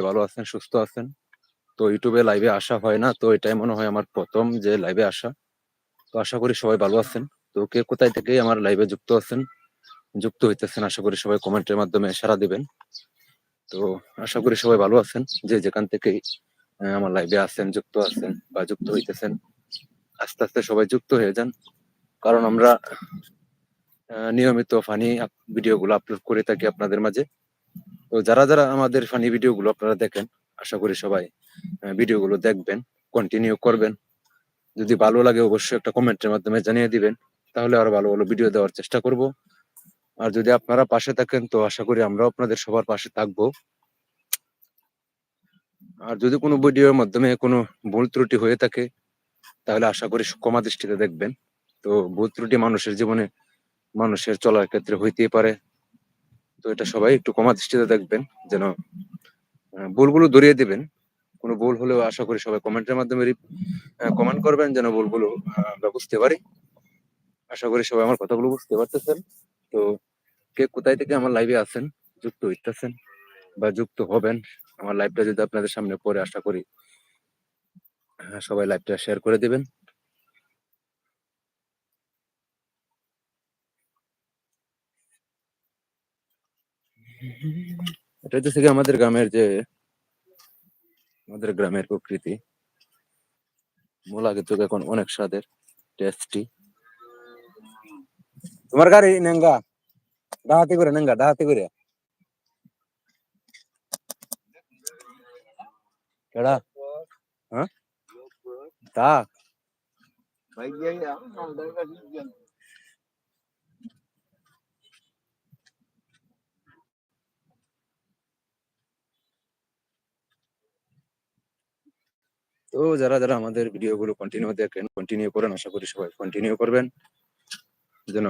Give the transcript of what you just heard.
ভালো আছেন, সুস্থ আছেন। তো ইউটিউবে লাইভে আসা হয় না, তো এটাই মনে হয় আমার প্রথম যে লাইভে আসা। তো আশা করি সবাই ভালো আছেন। তো কে কোথায় থেকে আমার লাইভে যুক্ত আছেন, যুক্ত হইতেছেন, আশা করি সবাই কমেন্টের মাধ্যমে সাড়া দিবেন। তো আশা করি সবাই ভালো আছেন, যে যেখান থেকেই আমার লাইভে আছেন, যুক্ত আছেন বা যুক্ত হইতেছেন। আস্তে আস্তে সবাই যুক্ত হয়ে যান, কারণ আমরা নিয়মিত ফানি ভিডিও গুলো আপলোড করে থাকি আপনাদের মাঝে। তো যারা যারা আমাদের ফানি ভিডিও গুলো আপনারা দেখেন, আশা করি সবাই ভিডিও গুলো দেখবেন, কন্টিনিউ করবেন। যদি ভালো লাগে অবশ্যই একটা কমেন্টের মাধ্যমে জানিয়ে দিবেন, তাহলে আরো ভালো ভালো ভিডিও দেওয়ার চেষ্টা করব। আর যদি আপনারা পাশে থাকেন, তো আশা করি আমরাও আপনাদের সবার পাশে থাকবো। আর যদি কোনো ভিডিওর মাধ্যমে কোনো ভুল ত্রুটি হয়ে থাকে, তাহলে আশা করি ক্ষমা দৃষ্টিতে দেখবেন। তো ভুল ত্রুটি মানুষের জীবনে, মানুষের চলার ক্ষেত্রে হইতেই পারে। তো এটা সবাই একটু ক্ষমা দৃষ্টিতে দেখবেন, যেন ভুলগুলো ধরিয়ে দিবেন। কোনো ভুল হলেও আশা করি সবাই কমেন্টের মাধ্যমে কমেন্ট করবেন, যেন ভুলগুলো আমরা বুঝতে পারি। আশা করি সবাই আমার কথাগুলো বুঝতে পারতেছেন। তো কে কোথায় থেকে আমার লাইভে আছেন, যুক্ত হইতেছেন বা যুক্ত হবেন, আমার লাইভটা যদি আপনাদের সামনে পড়ে, আশা করি সবাই লাইভটা শেয়ার করে দিবেন। এটা হচ্ছে কি আমাদের গ্রামের প্রকৃতি। মূলা কিন্তু এখন অনেক স্বাদের, টেস্টি। তোমার গাড়ি নেঙ্গা ডাহাতি করে কেডা হ্যাঁ তা তো যারা যারা আমাদের ভিডিও গুলো কন্টিনিউ দেখেন, কন্টিনিউ করেন, আশা করি সবাই কন্টিনিউ করবেন, যেন